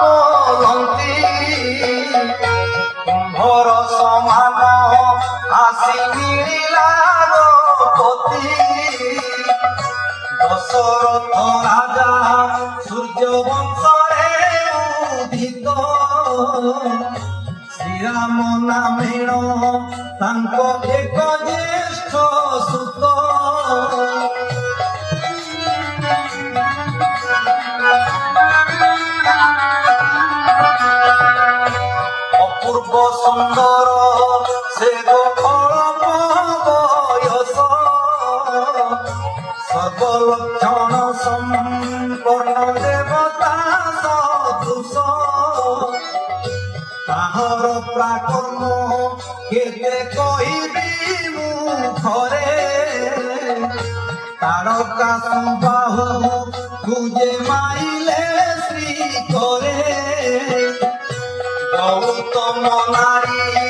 বলন্তি কুম্ভর সমান আসি মিলিলা পতি দশরথ রাজা সূর্য বংশরে উদিত শ্রীরাম নামেণ তাঙ্ক এক জ্যেষ্ঠ সুত অপূর্ব সুন্দর সে অল্প বয়স সর্বলক্ষণ সম্পন্ন দেবতা সদৃশ তাহর প্রাকর্ম কেতে কহিবি মুখরে তারকা সুবাহু খুঁজে মাইলে শ্রী করে গৌতম নারী